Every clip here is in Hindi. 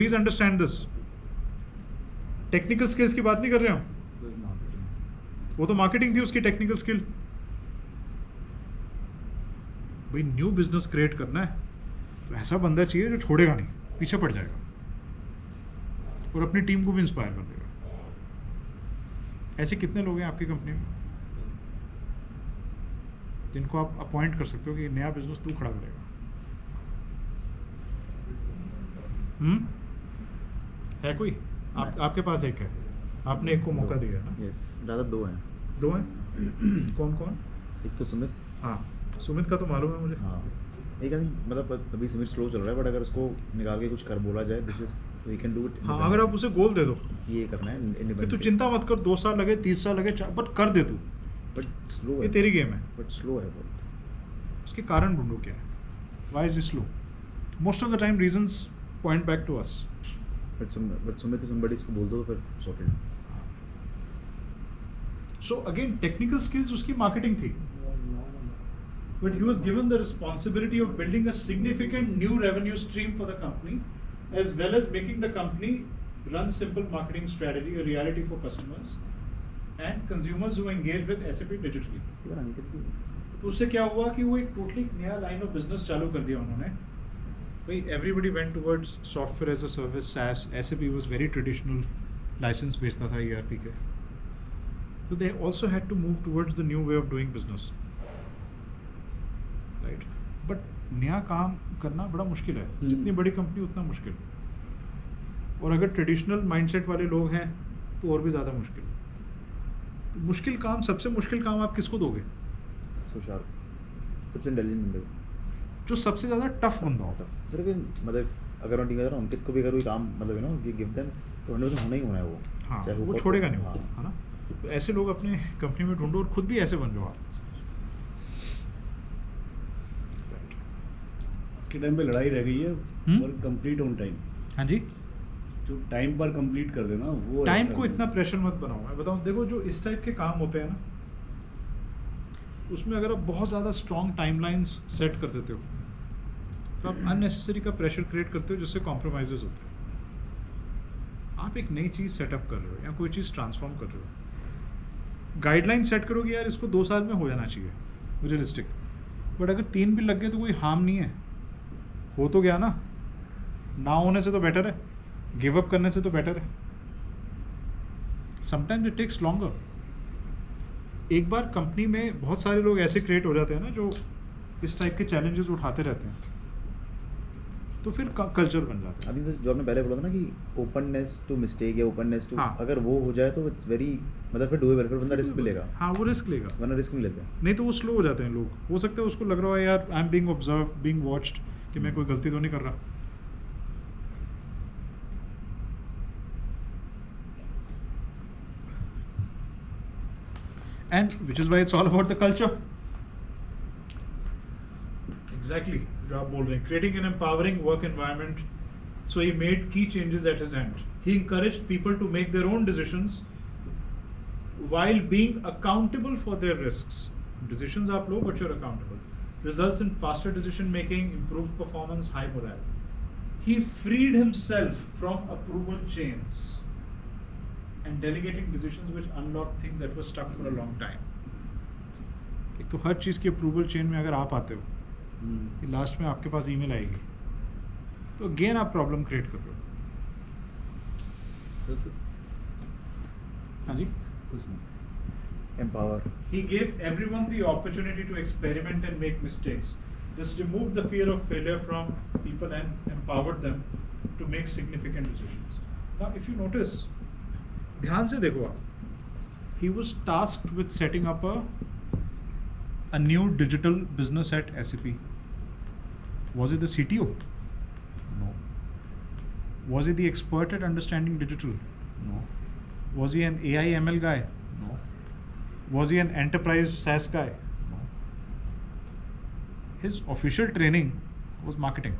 Please understand this. Technical skills की बात नहीं कर रहे हम, वो तो मार्केटिंग थी उसकी टेक्निकल स्किल। भाई न्यू बिजनेस क्रिएट करना है तो ऐसा बंदा चाहिए जो छोड़ेगा नहीं, पीछे पड़ जाएगा और अपनी टीम को भी इंस्पायर कर देगा। ऐसे कितने लोग हैं आपकी कंपनी में जिनको आप अपॉइंट कर सकते हो कि नया बिजनेस तू खड़ा करेगा? है कोई? आपके पास एक है, आपने एक को मौका दिया है ना? ज़्यादा दो हैं। दो हैं? कौन कौन? एक तो सुमित। हाँ, सुमित का तो मालूम है मुझे। हाँ, एक आदमी मतलब अभी सुमित स्लो चल रहा है, बट अगर उसको निकाल के कुछ कर बोला जाए दिस इज तो ही कैन डू इट। हाँ, अगर आप उसे गोल दे दो ये करना है कि तू चिंता मत कर, 2 साल लगे 30 साल लगे बट कर दे तू, बट स्लो है। ये तेरी गेम है। बट स्लो है बहुत। उसके कारण ढूंढो क्या है, why is slow? Most of the time reasons point back to us. But Sumit somebody इसको बोल दो तो फिर sorted. So again technical skills उसकी मार्केटिंग थी, but he was given the responsibility of building a significant new revenue stream for the company, as well as making the company run simple marketing strategy, a reality for customers and consumers who engage with SAP digitally. तो उससे क्या हुआ कि वो एक टोटली नया लाइन ऑफ बिजनेस चालू कर दिया उन्होंने। भाई everybody went towards software as a service, SaaS, SAP was very traditional, license बेचता था ERP के। So they also had to move towards the new way of doing business. Right, but नया काम करना बड़ा मुश्किल है। जितनी बड़ी कंपनी उतना मुश्किल, और अगर ट्रेडिशनल माइंडसेट वाले लोग हैं तो और भी ज़्यादा मुश्किल। तो मुश्किल काम, सबसे मुश्किल काम आप किसको दोगे? सबसे इंटेलिजेंट बंदे को, जो सबसे ज़्यादा टफ बंदा होता है। सर मतलब अगर मैं ठीक है अंकित को भी अगर कोई काम मतलब है ना कि गिव देम तो 100% होना ही होना है वो। हाँ, चाहे वो छोड़ेगा नहीं, हाँ। है ना? तो ऐसे लोग अपने कंपनी में ढूंढो और खुद भी ऐसे बन जाओ आप। के टाइम पे लड़ाई रह गई है और कंप्लीट ऑन टाइम। हाँ जी, जो टाइम पर कंप्लीट कर देना वो टाइम को इतना प्रेशर मत बनाओ। मैं बताऊँ, देखो जो इस टाइप के काम होते हैं ना, उसमें अगर आप बहुत ज़्यादा स्ट्रॉन्ग टाइमलाइंस सेट कर देते हो तो आप अननेसेसरी का प्रेशर क्रिएट करते हो जिससे कॉम्प्रोमाइजेज होते हैं। आप एक नई चीज़ सेटअप कर रहे हो या कोई चीज़ ट्रांसफॉर्म कर रहे हो, गाइडलाइन सेट करो कि यार इसको 2 साल में हो जाना चाहिए, रियलिस्टिक। बट अगर 3 भी लग गए तो कोई हार्म नहीं है, हो तो गया ना। ना होने से तो बेटर है, गिव अप करने से तो बेटर है। Sometimes it takes longer. एक बार कंपनी में बहुत सारे लोग ऐसे क्रिएट हो जाते हैं ना जो इस टाइप के चैलेंजेस उठाते रहते हैं, तो फिर कल्चर बन जाता है। अभी जो आपने पहले बोला था ना कि ओपननेस टू मिस्टेक या ओपननेस टू, हाँ। अगर वो हो जाए तो इट्स वेरी मतलब फिर डूएबल, फिर बंदा रिस्क भी लेगा। हाँ, वो रिस्क लेगा, वरना रिस्क नहीं लेते। नहीं तो वो स्लो हो जाते हैं लोग। हो सकता है उसको लग रहा है यार I am being observe, being watched, कि मैं कोई गलती तो नहीं कर रहा। And which is why it's all about the culture. Exactly, जो आप बोल रहे हैं, creating an empowering work environment. So he made key changes at his end. He encouraged people to make their own decisions while being accountable for their risks. Decisions आप लो, but you're accountable. Results in faster decision making, improved performance, high morale. He freed himself from approval chains and delegating decisions which unlock things that were stuck for a long time. एक तो हर चीज़ की अप्रूवल चेन में अगर आप आते हो, लास्ट में आपके पास ईमेल आएगी, तो अगेन आप प्रॉब्लम क्रिएट कर रहे हो। हाँ जी, Empower. He gave everyone the opportunity to experiment and make mistakes. This removed the fear of failure from people and empowered them to make significant decisions. Now, if you notice, ध्यान से देखो आप, he was tasked with setting up a new digital business at SAP. Was he the CTO? No. Was he the expert at understanding digital? No. Was he an AI ML guy? No. Was he an enterprise SaaS guy? No. His official training was marketing.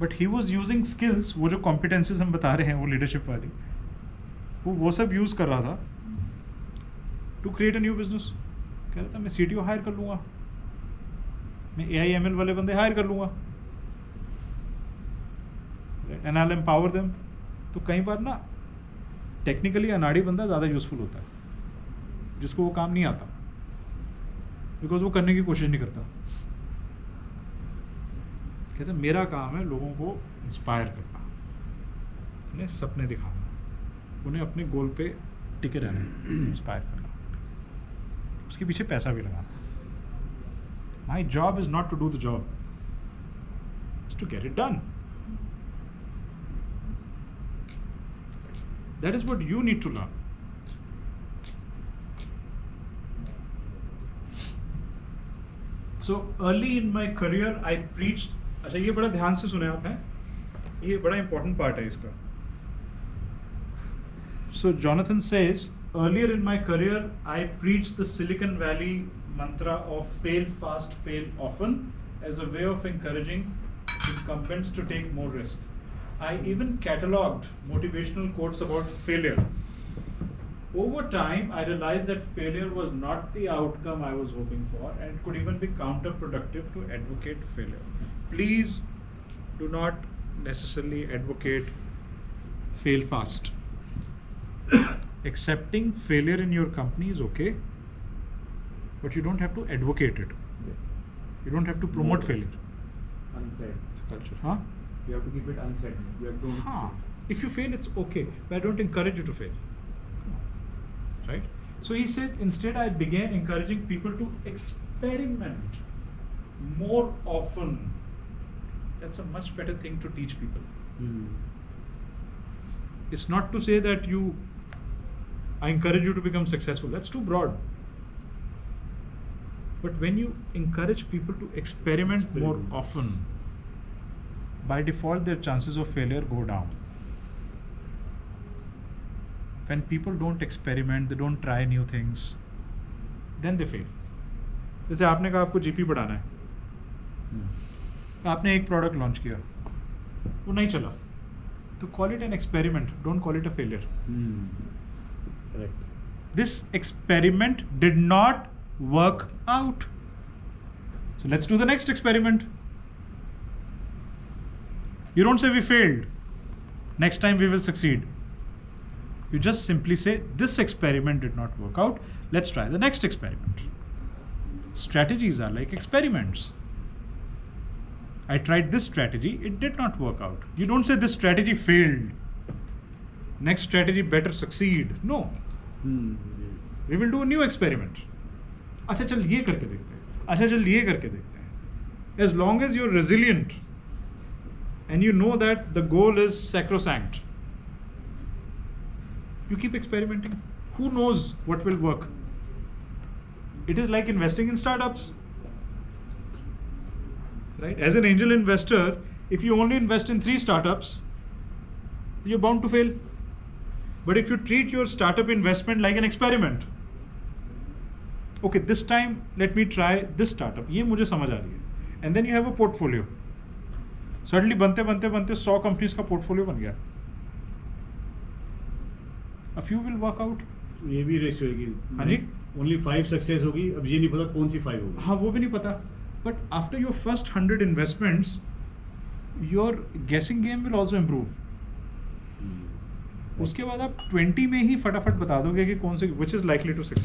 But he was using skills, वो जो कॉम्पिटेंसीज हम बता रहे हैं वो लीडरशिप वाली, वो सब यूज़ कर रहा था to create a new business. कह रहा था मैं CTO हायर कर लूँगा, मैं AI ML वाले बंदे हायर कर लूँगा, and I'll empower them. तो कई बार ना टेक्निकली अनाड़ी बंदा ज़्यादा यूजफुल होता है जिसको वो काम नहीं आता, बिकॉज वो करने की कोशिश नहीं करता. कहते हैं मेरा काम है लोगों को इंस्पायर करना, उन्हें सपने दिखाना, उन्हें अपने गोल पे टिके रहना, इंस्पायर करना, उसके पीछे पैसा भी लगाना. My job is not to do the job, is to get it done. That is what you need to learn. So early in my career I preached. अच्छा ये बड़ा ध्यान से सुने आप हैं, ये बड़ा इंपॉर्टेंट पार्ट है इसका. So Jonathan says, earlier in my career, I preached the Silicon Valley mantra of fail fast, fail often as a way of encouraging incumbents to take more risk. I even catalogued motivational quotes about failure. Over time, I realized that failure was not the outcome I was hoping for and could even be counterproductive to advocate failure. Please do not necessarily advocate fail fast. Accepting failure in your company is okay, but you don't have to advocate it. You don't have to promote failure. Unsaid. It's a culture, huh? You have to keep it unsaid. You have to. If you fail, it's okay, but I don't encourage you to fail. Right? So he said, instead I began encouraging people to experiment more often. That's a much better thing to teach people. It's not to say that I encourage you to become successful. That's too broad. But when you encourage people to experiment more often, by default their chances of failure go down. When people don't experiment, they don't try new things, then they fail. जैसे आपने कहा आपको जीपी बढ़ाना है, आपने एक प्रोडक्ट लॉन्च किया, वो नहीं चला, तो call it an experiment, don't call it a failure. Correct. This experiment did not work out. So let's do the next experiment. You don't say we failed, next time we will succeed. You just simply say this experiment did not work out, let's try the next experiment. Strategies are like experiments. I tried this strategy, it did not work out. You don't say this strategy failed, next strategy better succeed. No. We will do a new experiment. अच्छा चल ये करके देखते हैं, अच्छा चल ये करके देखते हैं. As long as you're resilient and you know that the goal is sacrosanct, you keep experimenting. Who knows what will work? It is like investing in startups. Right? As an angel investor, if you only invest in 3 startups, you're bound to fail. But if you treat your startup investment like an experiment, okay, this time let me try this startup, ये मुझे समझ आ रही है, and then you have a portfolio. Suddenly बनते बनते बनते 100 companies का portfolio बन गया. A few will work out. ये भी रेशियो है कि हाँ जी, only 5 सक्सेस होगी, अब ये नहीं पता कौन सी 5 होगी. हाँ वो भी नहीं पता. But after your first 100 investments, your guessing game will also improve. उसके बाद आप 20 में ही फटाफट बता दोगे कि कौन से which is likely to succeed.